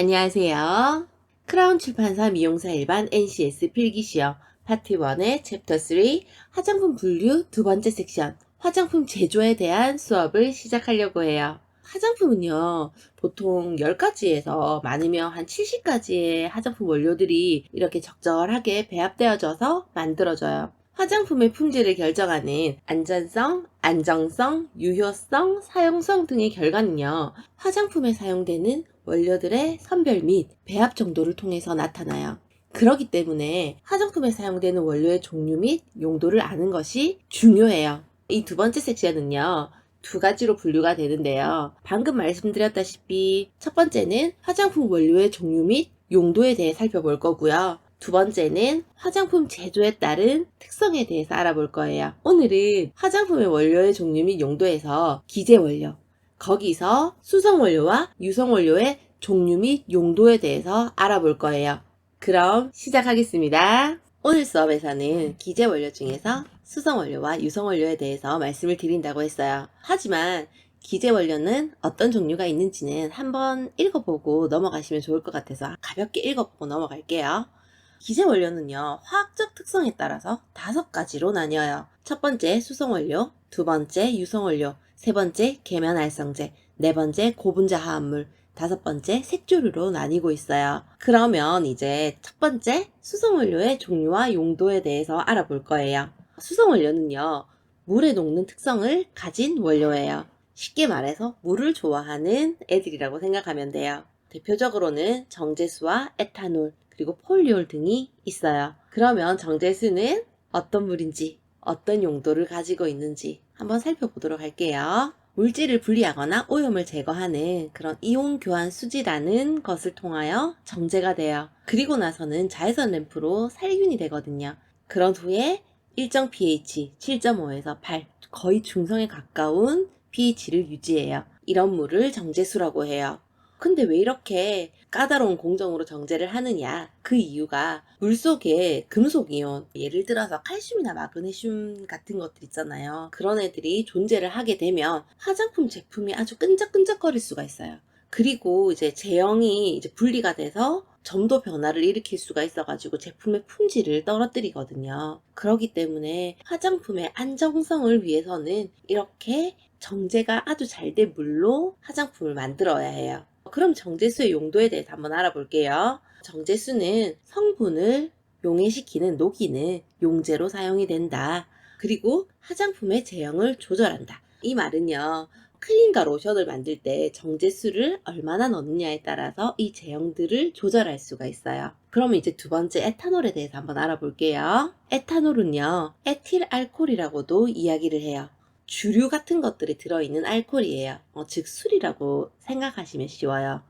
안녕하세요. 크라운 출판사 미용사 일반 NCS 필기시험 파트 1의 챕터 3 화장품 분류 두 번째 섹션 화장품 제조에 대한 수업을 시작하려고 해요. 화장품은요, 보통 10가지에서 많으면 한 70가지의 화장품 원료들이 이렇게 적절하게 배합되어져서 만들어져요. 화장품의 품질을 결정하는 안전성, 안정성, 유효성, 사용성 등의 결과는요, 화장품에 사용되는 원료들의 선별 및 배합 정도를 통해서 나타나요. 그렇기 때문에 화장품에 사용되는 원료의 종류 및 용도를 아는 것이 중요해요. 이 두 번째 섹션은요, 두 가지로 분류가 되는데요. 방금 말씀드렸다시피 첫 번째는 화장품 원료의 종류 및 용도에 대해 살펴볼 거고요. 두 번째는 화장품 제조에 따른 특성에 대해서 알아볼 거예요. 오늘은 화장품의 원료의 종류 및 용도에서 기재 원료, 거기서 수성원료와 유성원료의 종류 및 용도에 대해서 알아볼 거예요. 그럼 시작하겠습니다. 오늘 수업에서는 기재원료 중에서 수성원료와 유성원료에 대해서 말씀을 드린다고 했어요. 하지만 기재원료는 어떤 종류가 있는지는 한번 읽어보고 넘어가시면 좋을 것 같아서 가볍게 읽어보고 넘어갈게요. 기재원료는요, 화학적 특성에 따라서 5가지로 나뉘어요. 첫 번째 수성원료, 두 번째 유성원료, 세 번째 계면활성제, 네 번째 고분자 화합물, 다섯 번째 색조류로 나뉘고 있어요. 그러면 이제 첫 번째 수성원료의 종류와 용도에 대해서 알아볼 거예요. 수성원료는요, 물에 녹는 특성을 가진 원료예요. 쉽게 말해서 물을 좋아하는 애들이라고 생각하면 돼요. 대표적으로는 정제수와 에탄올, 그리고 폴리올 등이 있어요. 그러면 정제수는 어떤 물인지, 어떤 용도를 가지고 있는지 한번 살펴보도록 할게요. 물질을 분리하거나 오염을 제거하는 그런 이온 교환 수지라는 것을 통하여 정제가 돼요. 그리고 나서는 자외선 램프로 살균이 되거든요. 그런 후에 일정 pH 7.5에서 8, 거의 중성에 가까운 pH를 유지해요. 이런 물을 정제수라고 해요. 근데 왜 이렇게 까다로운 공정으로 정제를 하느냐? 그 이유가 물속에 금속이온, 예를 들어서 칼슘이나 마그네슘 같은 것들 있잖아요. 그런 애들이 존재를 하게 되면 화장품 제품이 아주 끈적끈적거릴 수가 있어요. 그리고 이제 제형이 이제 분리가 돼서 점도 변화를 일으킬 수가 있어가지고 제품의 품질을 떨어뜨리거든요. 그렇기 때문에 화장품의 안정성을 위해서는 이렇게 정제가 아주 잘 된 물로 화장품을 만들어야 해요. 그럼 정제수의 용도에 대해서 한번 알아볼게요. 정제수는 성분을 용해시키는 녹이는 용제로 사용이 된다. 그리고 화장품의 제형을 조절한다. 이 말은요, 크림과 로션을 만들 때 정제수를 얼마나 넣느냐에 따라서 이 제형들을 조절할 수가 있어요. 그러면 이제 두 번째 에탄올에 대해서 한번 알아볼게요. 에탄올은요, 에틸알코올이라고도 이야기를 해요. 주류 같은 것들이 들어있는 알코올이에요. 즉 술이라고 생각하시면 쉬워요.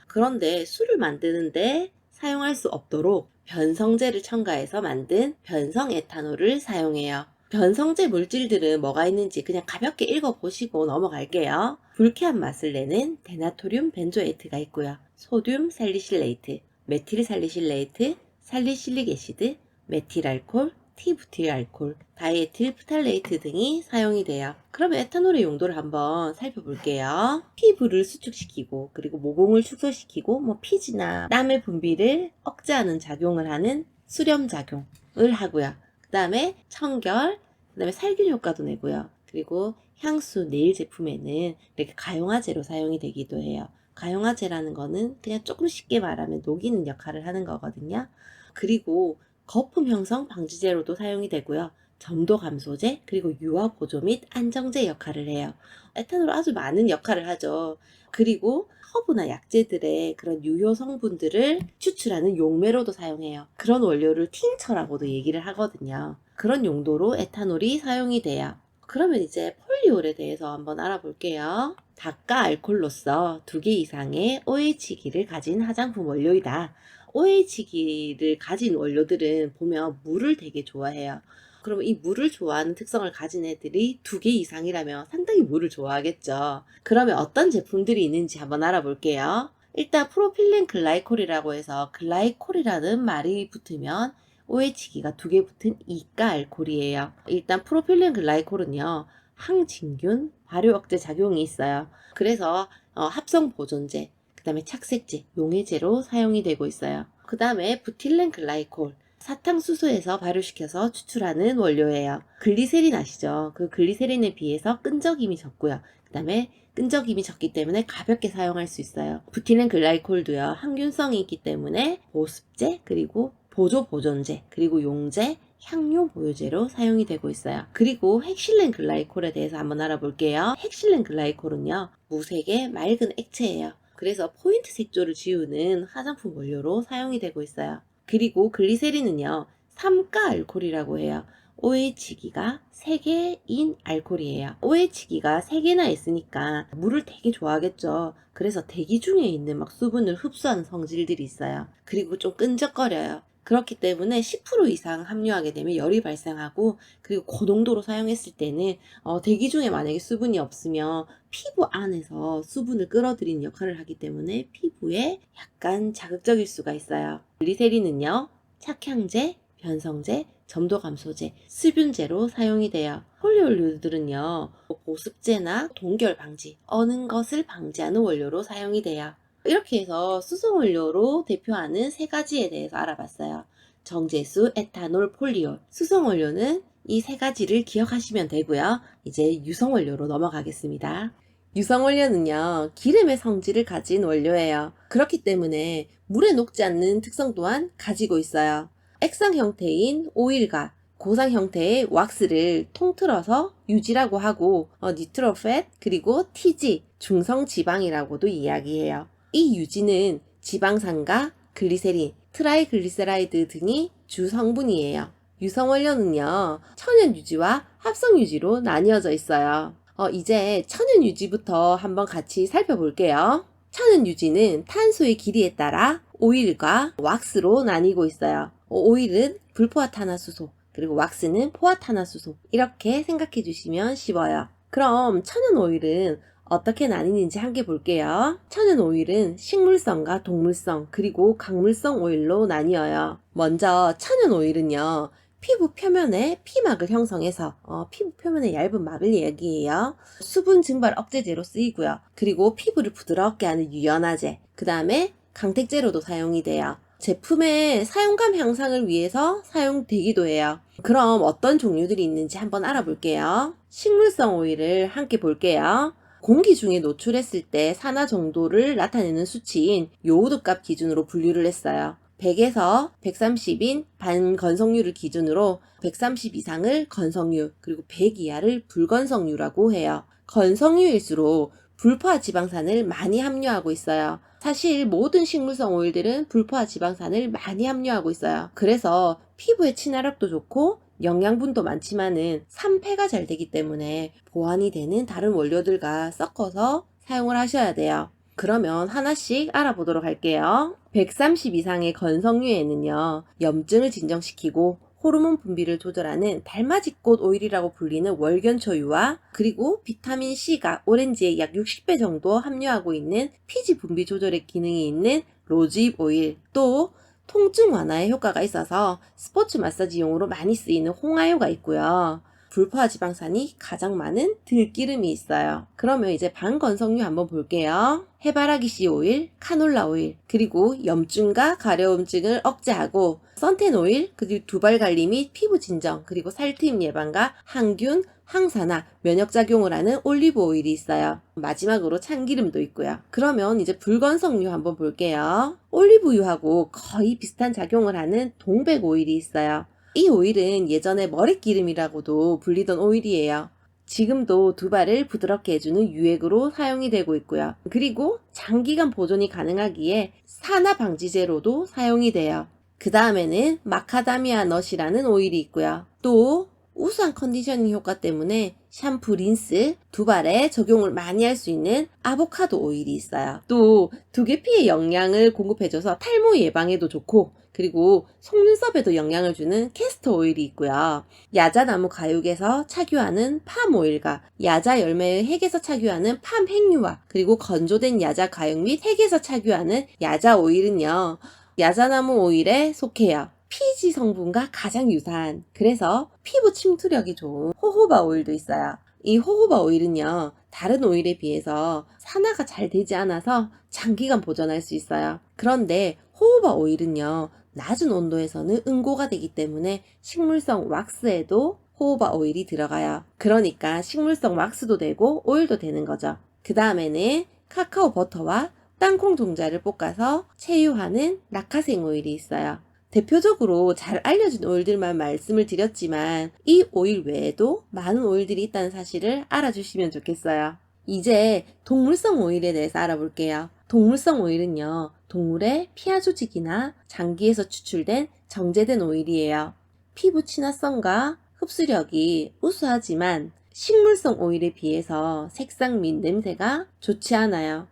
그런데 술을 만드는데 사용할 수 없도록 변성제를 첨가해서 만든 변성 에탄올을 사용해요. 변성제 물질들은 뭐가 있는지 그냥 가볍게 읽어보시고 넘어갈게요. 불쾌한 맛을 내는 데나토륨 벤조에이트가 있고요. 소듐 살리실레이트, 메틸 살리실레이트, 살리실릭 애시드, 메틸알코올, 티부틸알코올, 다이에틸 프탈레이트 등이 사용이 돼요. 그러면 에탄올의 용도를 한번 살펴볼게요. 피부를 수축시키고 그리고 모공을 축소시키고 피지나 땀의 분비를 억제하는 작용을 하는 수렴작용을 하고요. 그 다음에 청결, 그 다음에 살균 효과도 내고요. 그리고 향수, 네일 제품에는 이렇게 가용화제로 사용이 되기도 해요. 가용화제라는 거는 그냥 조금 쉽게 말하면 녹이는 역할을 하는 거거든요. 그리고 거품 형성 방지제로도 사용이 되고요. 점도 감소제, 그리고 유화 보조 및 안정제 역할을 해요. 에탄올 아주 많은 역할을 하죠. 그리고 허브나 약재들의 그런 유효 성분들을 추출하는 용매로도 사용해요. 그런 원료를 팅처라고도 얘기를 하거든요. 그런 용도로 에탄올이 사용이 돼요. 그러면 이제 폴리올에 대해서 한번 알아볼게요. 닭과 알코올로서 2개 이상의 OH기를 가진 화장품 원료이다. OH기를 가진 원료들은 보면 물을 되게 좋아해요. 그러면 이 물을 좋아하는 특성을 가진 애들이 2개 이상이라면 상당히 물을 좋아하겠죠. 그러면 어떤 제품들이 있는지 한번 알아볼게요. 일단 프로필렌 글라이콜이라고 해서 글라이콜이라는 말이 붙으면 OH기가 2개 붙은 이가 알코올이에요. 일단 프로필렌 글라이콜은요, 항진균 발효 억제 작용이 있어요. 그래서 합성 보존제, 그 다음에 착색제, 용해제로 사용이 되고 있어요. 그 다음에 부틸렌 글라이콜, 사탕수수에서 발효시켜서 추출하는 원료예요. 글리세린 아시죠? 그 글리세린에 비해서 끈적임이 적고요. 그 다음에 끈적임이 적기 때문에 가볍게 사용할 수 있어요. 부틸렌 글라이콜도요, 항균성이 있기 때문에 보습제, 그리고 보조보존제, 그리고 용제, 향료 보유제로 사용이 되고 있어요. 그리고 헥실렌 글라이콜에 대해서 한번 알아볼게요. 헥실렌 글라이콜은요, 무색의 맑은 액체예요. 그래서 포인트 색조를 지우는 화장품 원료로 사용이 되고 있어요. 그리고 글리세린은요, 삼가 알코올이라고 해요. OH기가 3개인 알코올이에요. OH기가 3개나 있으니까 물을 되게 좋아하겠죠. 그래서 대기 중에 있는 막 수분을 흡수하는 성질들이 있어요. 그리고 좀 끈적거려요. 그렇기 때문에 10% 이상 함유하게 되면 열이 발생하고, 그리고 고농도로 사용했을 때는 대기 중에 만약에 수분이 없으면 피부 안에서 수분을 끌어들이는 역할을 하기 때문에 피부에 약간 자극적일 수가 있어요. 글리세린은요, 착향제, 변성제, 점도 감소제, 수분제로 사용이 돼요. 폴리올리오들은요, 보습제나 동결 방지, 어는 것을 방지하는 원료로 사용이 돼요. 이렇게 해서 수성원료로 대표하는 3가지에 대해서 알아봤어요. 정제수, 에탄올, 폴리올. 수성원료는 이 3가지를 기억하시면 되고요. 이제 유성원료로 넘어가겠습니다. 유성원료는요, 기름의 성질을 가진 원료예요. 그렇기 때문에 물에 녹지 않는 특성 또한 가지고 있어요. 액상 형태인 오일과 고상 형태의 왁스를 통틀어서 유지라고 하고, 니트로팻, 그리고 TG, 중성지방이라고도 이야기해요. 이 유지는 지방산과 글리세린, 트라이글리세라이드 등이 주 성분이에요. 유성원료는요, 천연유지와 합성유지로 나뉘어져 있어요. 이제 천연유지부터 한번 같이 살펴볼게요. 천연유지는 탄소의 길이에 따라 오일과 왁스로 나뉘고 있어요. 오일은 불포화탄화수소, 그리고 왁스는 포화탄화수소, 이렇게 생각해 주시면 쉬워요. 그럼 천연오일은 어떻게 나뉘는지 함께 볼게요. 천연오일은 식물성과 동물성, 그리고 강물성 오일로 나뉘어요. 먼저 천연오일은요, 피부 표면에 피막을 형성해서 피부 표면에 얇은 막을 얘기해요. 수분 증발 억제제로 쓰이고요. 그리고 피부를 부드럽게 하는 유연화제, 그 다음에 강택제로도 사용이 돼요. 제품의 사용감 향상을 위해서 사용되기도 해요. 그럼 어떤 종류들이 있는지 한번 알아볼게요. 식물성 오일을 함께 볼게요. 공기 중에 노출했을 때 산화 정도를 나타내는 수치인 요오드값 기준으로 분류를 했어요. 100에서 130인 반건성유를 기준으로 130 이상을 건성유, 그리고 100 이하를 불건성유라고 해요. 건성유일수록 불포화 지방산을 많이 함유하고 있어요. 사실 모든 식물성 오일들은 불포화 지방산을 많이 함유하고 있어요. 그래서 피부의 친화력도 좋고 영양분도 많지만은 산패가 잘 되기 때문에 보완이 되는 다른 원료들과 섞어서 사용을 하셔야 돼요. 그러면 하나씩 알아보도록 할게요. 130 이상의 건성유에는요, 염증을 진정시키고 호르몬 분비를 조절하는 달맞이꽃 오일이라고 불리는 월견초유와, 그리고 비타민C가 오렌지의 약 60배 정도 함유하고 있는 피지 분비 조절의 기능이 있는 로즈잎 오일, 또 통증 완화에 효과가 있어서 스포츠 마사지용으로 많이 쓰이는 홍화유가 있고요. 불포화 지방산이 가장 많은 들기름이 있어요. 그러면 이제 반건성유 한번 볼게요. 해바라기 씨 오일, 카놀라 오일, 그리고 염증과 가려움증을 억제하고 선텐 오일, 그리고 두발 관리 및 피부 진정, 그리고 살트임 예방과 항균, 항산화, 면역작용을 하는 올리브 오일이 있어요. 마지막으로 참기름도 있고요. 그러면 이제 불건성유 한번 볼게요. 올리브유하고 거의 비슷한 작용을 하는 동백 오일이 있어요. 이 오일은 예전에 머릿기름이라고도 불리던 오일이에요. 지금도 두발을 부드럽게 해주는 유액으로 사용이 되고 있고요. 그리고 장기간 보존이 가능하기에 산화 방지제로도 사용이 돼요. 그 다음에는 마카다미아 넛이라는 오일이 있고요. 또 우수한 컨디셔닝 효과 때문에 샴푸, 린스, 두발에 적용을 많이 할 수 있는 아보카도 오일이 있어요. 또 두개피의 영양을 공급해줘서 탈모 예방에도 좋고, 그리고 속눈썹에도 영향을 주는 캐스터 오일이 있고요. 야자나무 가육에서 착유하는 팜 오일과 야자 열매의 핵에서 착유하는 팜 핵류와, 그리고 건조된 야자 가육 및 핵에서 착유하는 야자 오일은요, 야자나무 오일에 속해요. 피지 성분과 가장 유사한, 그래서 피부 침투력이 좋은 호호바 오일도 있어요. 이 호호바 오일은요, 다른 오일에 비해서 산화가 잘 되지 않아서 장기간 보존할 수 있어요. 그런데 호호바 오일은요, 낮은 온도에서는 응고가 되기 때문에 식물성 왁스에도 호호바 오일이 들어가요. 그러니까 식물성 왁스도 되고 오일도 되는 거죠. 그 다음에는 카카오 버터와 땅콩 종자를 볶아서 체유하는 낙하생 오일이 있어요. 대표적으로 잘 알려진 오일들만 말씀을 드렸지만 이 오일 외에도 많은 오일들이 있다는 사실을 알아주시면 좋겠어요. 이제 동물성 오일에 대해서 알아볼게요. 동물성 오일은요, 동물의 피하 조직이나 장기에서 추출된 정제된 오일이에요. 피부 친화성과 흡수력이 우수하지만 식물성 오일에 비해서 색상 및 냄새가 좋지 않아요.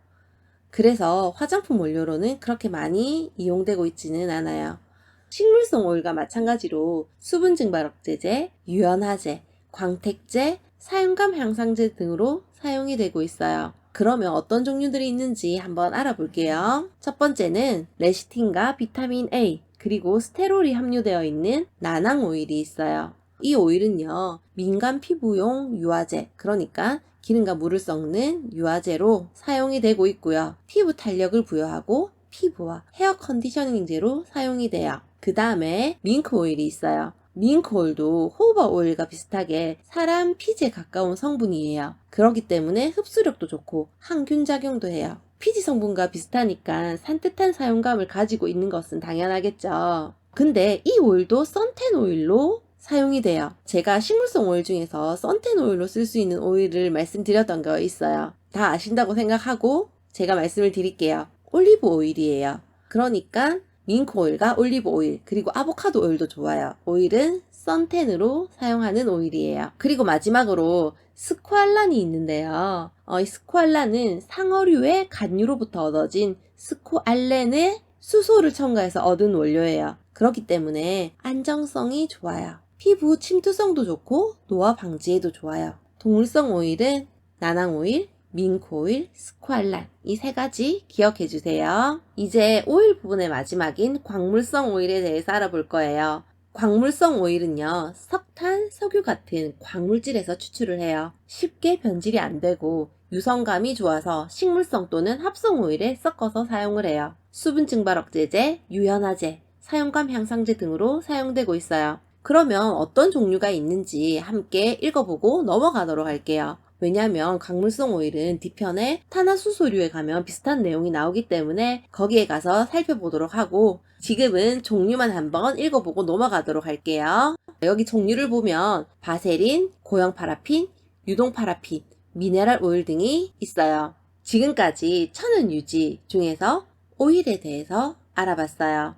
그래서 화장품 원료로는 그렇게 많이 이용되고 있지는 않아요. 식물성 오일과 마찬가지로 수분 증발 억제제, 유연화제, 광택제, 사용감 향상제 등으로 사용이 되고 있어요. 그러면 어떤 종류들이 있는지 한번 알아볼게요. 첫 번째는 레시틴과 비타민 A, 그리고 스테롤이 함유되어 있는 나낭 오일이 있어요. 이 오일은요, 민감 피부용 유화제, 그러니까 기름과 물을 섞는 유화제로 사용이 되고 있고요. 피부 탄력을 부여하고 피부와 헤어 컨디셔닝제로 사용이 돼요. 그 다음에 밍크 오일이 있어요. 밍크 오일도 호호바 오일과 비슷하게 사람 피지에 가까운 성분이에요. 그렇기 때문에 흡수력도 좋고 항균 작용도 해요. 피지 성분과 비슷하니까 산뜻한 사용감을 가지고 있는 것은 당연하겠죠. 근데 이 오일도 선텐 오일로 사용이 돼요. 제가 식물성 오일 중에서 선텐 오일로 쓸 수 있는 오일을 말씀드렸던 거 있어요. 다 아신다고 생각하고 제가 말씀을 드릴게요. 올리브 오일이에요. 그러니까 밍크 오일과 올리브 오일, 그리고 아보카도 오일도 좋아요. 오일은 선텐으로 사용하는 오일이에요. 그리고 마지막으로 스쿠알란이 있는데요. 이 스쿠알란은 상어류의 간류로부터 얻어진 스쿠알렌의 수소를 첨가해서 얻은 원료예요. 그렇기 때문에 안정성이 좋아요. 피부 침투성도 좋고 노화 방지에도 좋아요. 동물성 오일은 나낭 오일, 밍크 오일, 스쿠알란, 이 세 가지 기억해 주세요. 이제 오일 부분의 마지막인 광물성 오일에 대해서 알아볼 거예요. 광물성 오일은요, 석탄, 석유 같은 광물질에서 추출을 해요. 쉽게 변질이 안 되고 유성감이 좋아서 식물성 또는 합성 오일에 섞어서 사용을 해요. 수분 증발 억제제, 유연화제, 사용감 향상제 등으로 사용되고 있어요. 그러면 어떤 종류가 있는지 함께 읽어보고 넘어가도록 할게요. 왜냐하면 광물성 오일은 뒤편에 탄화수소류에 가면 비슷한 내용이 나오기 때문에 거기에 가서 살펴보도록 하고, 지금은 종류만 한번 읽어보고 넘어가도록 할게요. 여기 종류를 보면 바세린, 고형 파라핀, 유동 파라핀, 미네랄 오일 등이 있어요. 지금까지 천연 유지 중에서 오일에 대해서 알아봤어요.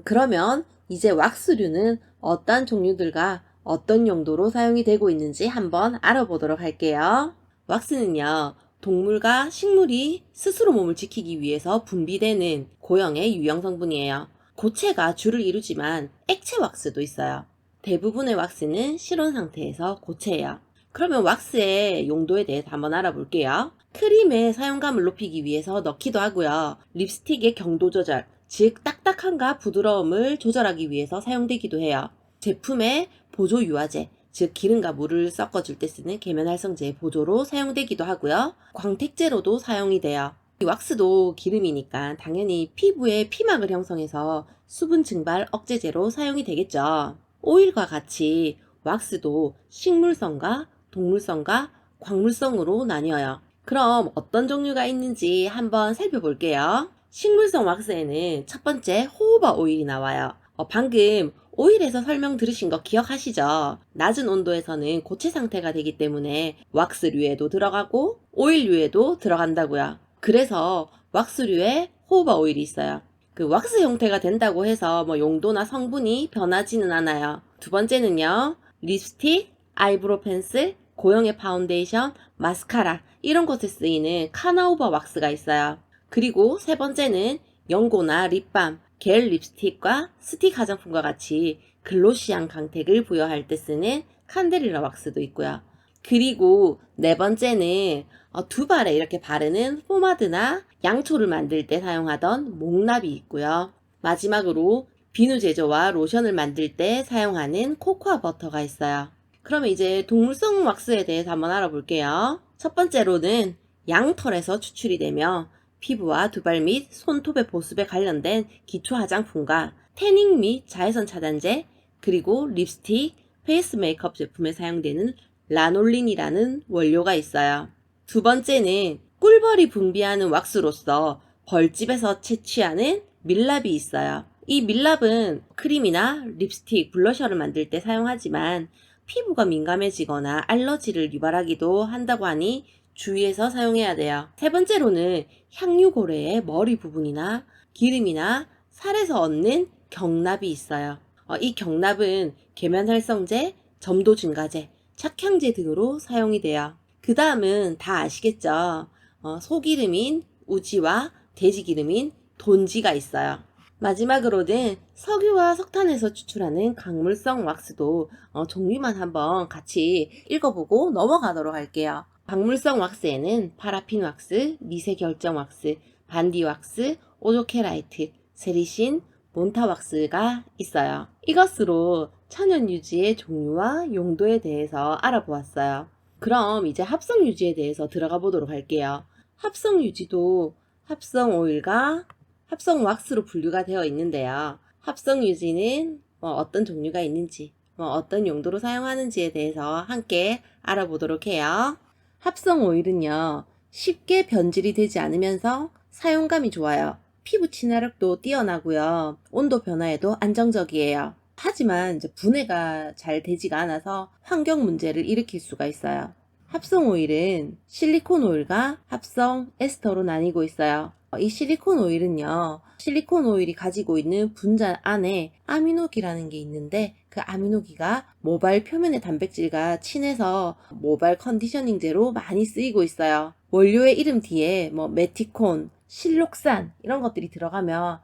그러면 이제 왁스류는 어떤 종류들과 어떤 용도로 사용이 되고 있는지 한번 알아보도록 할게요. 왁스는요, 동물과 식물이 스스로 몸을 지키기 위해서 분비되는 고형의 유형 성분이에요. 고체가 주를 이루지만 액체 왁스도 있어요. 대부분의 왁스는 실온 상태에서 고체예요. 그러면 왁스의 용도에 대해서 한번 알아볼게요. 크림의 사용감을 높이기 위해서 넣기도 하고요. 립스틱의 경도 조절, 즉 딱딱함과 부드러움을 조절하기 위해서 사용되기도 해요. 제품의 보조 유화제, 즉 기름과 물을 섞어줄 때 쓰는 계면활성제 보조로 사용되기도 하고요. 광택제로도 사용이 돼요. 이 왁스도 기름이니까 당연히 피부에 피막을 형성해서 수분 증발 억제제로 사용이 되겠죠. 오일과 같이 왁스도 식물성과 동물성과 광물성으로 나뉘어요. 그럼 어떤 종류가 있는지 한번 살펴볼게요. 식물성 왁스에는 첫 번째 호호바 오일이 나와요. 방금 오일에서 설명 들으신 거 기억하시죠? 낮은 온도에서는 고체 상태가 되기 때문에 왁스류에도 들어가고 오일류에도 들어간다고요. 그래서 왁스류에 호호바 오일이 있어요. 그 왁스 형태가 된다고 해서 용도나 성분이 변하지는 않아요. 두 번째는요, 립스틱, 아이브로우 펜슬, 고형의 파운데이션, 마스카라 이런 곳에 쓰이는 카나우바 왁스가 있어요. 그리고 세 번째는 연고나 립밤, 겔 립스틱과 스틱 화장품과 같이 글로시한 광택을 부여할 때 쓰는 칸데릴라 왁스도 있고요. 그리고 네 번째는 두발에 이렇게 바르는 포마드나 양초를 만들 때 사용하던 목납이 있고요. 마지막으로 비누 제조와 로션을 만들 때 사용하는 코코아 버터가 있어요. 그러면 이제 동물성 왁스에 대해서 한번 알아볼게요. 첫 번째로는 양털에서 추출이 되며 피부와 두발 및 손톱의 보습에 관련된 기초 화장품과 태닝 및 자외선 차단제, 그리고 립스틱, 페이스 메이크업 제품에 사용되는 라놀린이라는 원료가 있어요. 두 번째는 꿀벌이 분비하는 왁스로서 벌집에서 채취하는 밀랍이 있어요. 이 밀랍은 크림이나 립스틱, 블러셔를 만들 때 사용하지만 피부가 민감해지거나 알러지를 유발하기도 한다고 하니 주의해서 사용해야 돼요. 세 번째로는 향유고래의 머리 부분이나 기름이나 살에서 얻는 경납이 있어요. 이 경납은 계면활성제, 점도 증가제, 착향제 등으로 사용이 돼요. 그 다음은 다 아시겠죠? 소기름인 우지와 돼지기름인 돈지가 있어요. 마지막으로는 석유와 석탄에서 추출하는 강물성 왁스도 종류만 한번 같이 읽어보고 넘어가도록 할게요. 강물성 왁스에는 파라핀 왁스, 미세 결정 왁스, 반디 왁스, 오조케라이트, 세리신, 몬타 왁스가 있어요. 이것으로 천연 유지의 종류와 용도에 대해서 알아보았어요. 그럼 이제 합성 유지에 대해서 들어가 보도록 할게요. 합성 유지도 합성 오일과 합성 왁스로 분류가 되어 있는데요. 합성 유지는 어떤 종류가 있는지, 어떤 용도로 사용하는지에 대해서 함께 알아보도록 해요. 합성 오일은요, 쉽게 변질이 되지 않으면서 사용감이 좋아요. 피부 친화력도 뛰어나고요. 온도 변화에도 안정적이에요. 하지만 이제 분해가 잘 되지가 않아서 환경 문제를 일으킬 수가 있어요. 합성 오일은 실리콘 오일과 합성 에스터로 나뉘고 있어요. 이 실리콘 오일은요, 실리콘 오일이 가지고 있는 분자 안에 아미노기라는 게 있는데 그 아미노기가 모발 표면의 단백질과 친해서 모발 컨디셔닝제로 많이 쓰이고 있어요. 원료의 이름 뒤에 메티콘, 실록산 이런 것들이 들어가면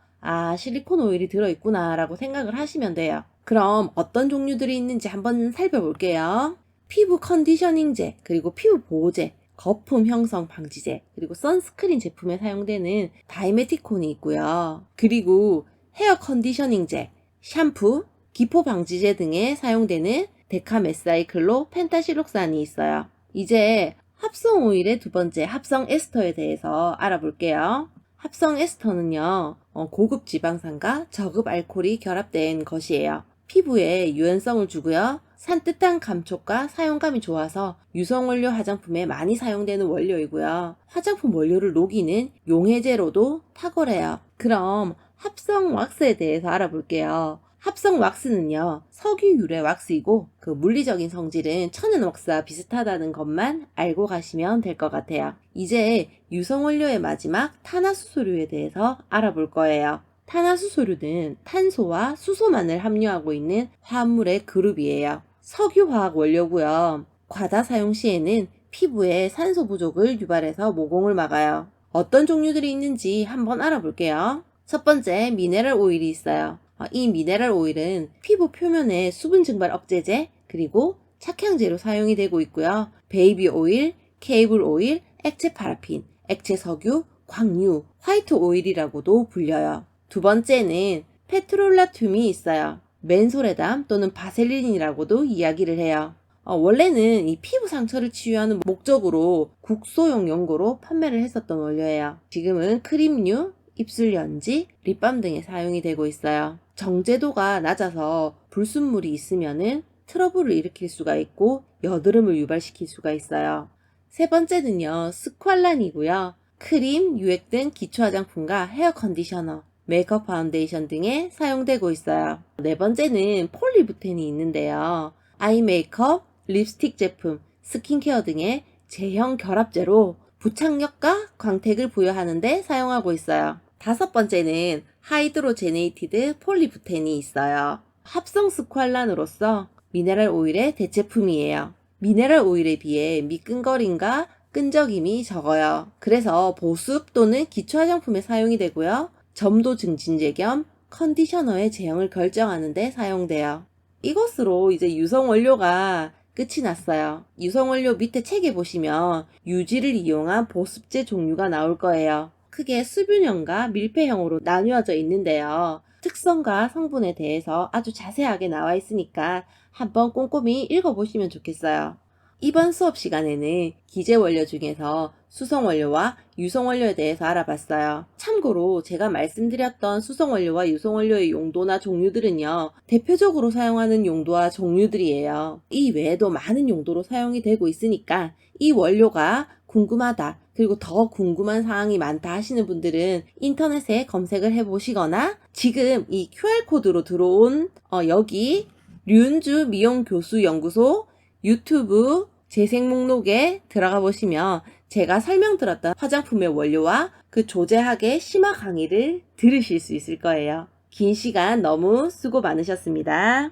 실리콘 오일이 들어있구나 라고 생각을 하시면 돼요. 그럼 어떤 종류들이 있는지 한번 살펴볼게요. 피부 컨디셔닝제, 그리고 피부 보호제, 거품 형성 방지제, 그리고 선스크린 제품에 사용되는 다이메티콘이 있고요. 그리고 헤어 컨디셔닝제, 샴푸, 기포 방지제 등에 사용되는 데카메사이클로 펜타실록산이 있어요. 이제 합성 오일의 두 번째 합성 에스터에 대해서 알아볼게요. 합성 에스터는요, 고급 지방산과 저급 알코올이 결합된 것이에요. 피부에 유연성을 주고요. 산뜻한 감촉과 사용감이 좋아서 유성원료 화장품에 많이 사용되는 원료이고요. 화장품 원료를 녹이는 용해제로도 탁월해요. 그럼 합성 왁스에 대해서 알아볼게요. 합성 왁스는요, 석유 유래 왁스이고 그 물리적인 성질은 천연 왁스와 비슷하다는 것만 알고 가시면 될 것 같아요. 이제 유성원료의 마지막 탄화수소류에 대해서 알아볼 거예요. 탄화수소류는 탄소와 수소만을 함유하고 있는 화합물의 그룹이에요. 석유화학 원료고요. 과다 사용 시에는 피부에 산소 부족을 유발해서 모공을 막아요. 어떤 종류들이 있는지 한번 알아볼게요. 첫 번째, 미네랄 오일이 있어요. 이 미네랄 오일은 피부 표면의 수분 증발 억제제, 그리고 착향제로 사용이 되고 있고요. 베이비 오일, 케이블 오일, 액체 파라핀, 액체 석유, 광유, 화이트 오일이라고도 불려요. 두 번째는 페트롤라툼이 있어요. 맨소레담 또는 바셀린이라고도 이야기를 해요. 원래는 이 피부 상처를 치유하는 목적으로 국소용 연고로 판매를 했었던 원료예요. 지금은 크림류, 입술 연지, 립밤 등에 사용이 되고 있어요. 정제도가 낮아서 불순물이 있으면은 트러블을 일으킬 수가 있고 여드름을 유발시킬 수가 있어요. 세 번째는요, 스퀄란이고요. 크림, 유액 등 기초 화장품과 헤어 컨디셔너, 메이크업 파운데이션 등에 사용되고 있어요. 네 번째는 폴리부텐이 있는데요. 아이 메이크업, 립스틱 제품, 스킨케어 등의 제형 결합제로 부착력과 광택을 부여하는 데 사용하고 있어요. 다섯 번째는 하이드로제네이티드 폴리부텐이 있어요. 합성 스퀄란으로서 미네랄 오일의 대체품이에요. 미네랄 오일에 비해 미끈거림과 끈적임이 적어요. 그래서 보습 또는 기초 화장품에 사용이 되고요. 점도 증진제 겸 컨디셔너의 제형을 결정하는 데 사용돼요. 이것으로 이제 유성 원료가 끝이 났어요. 유성 원료 밑에 책에 보시면 유지를 이용한 보습제 종류가 나올 거예요. 크게 수분형과 밀폐형으로 나뉘어져 있는데요. 특성과 성분에 대해서 아주 자세하게 나와 있으니까 한번 꼼꼼히 읽어보시면 좋겠어요. 이번 수업 시간에는 기재 원료 중에서 수성 원료와 유성 원료에 대해서 알아봤어요. 참고로 제가 말씀드렸던 수성 원료와 유성 원료의 용도나 종류들은요, 대표적으로 사용하는 용도와 종류들이에요. 이 외에도 많은 용도로 사용이 되고 있으니까 이 원료가 궁금하다, 그리고 더 궁금한 사항이 많다 하시는 분들은 인터넷에 검색을 해보시거나 지금 이 QR코드로 들어온 여기 류은주 미용교수연구소 유튜브 재생 목록에 들어가 보시면 제가 설명드렸던 화장품의 원료와 그 조제학의 심화 강의를 들으실 수 있을 거예요. 긴 시간 너무 수고 많으셨습니다.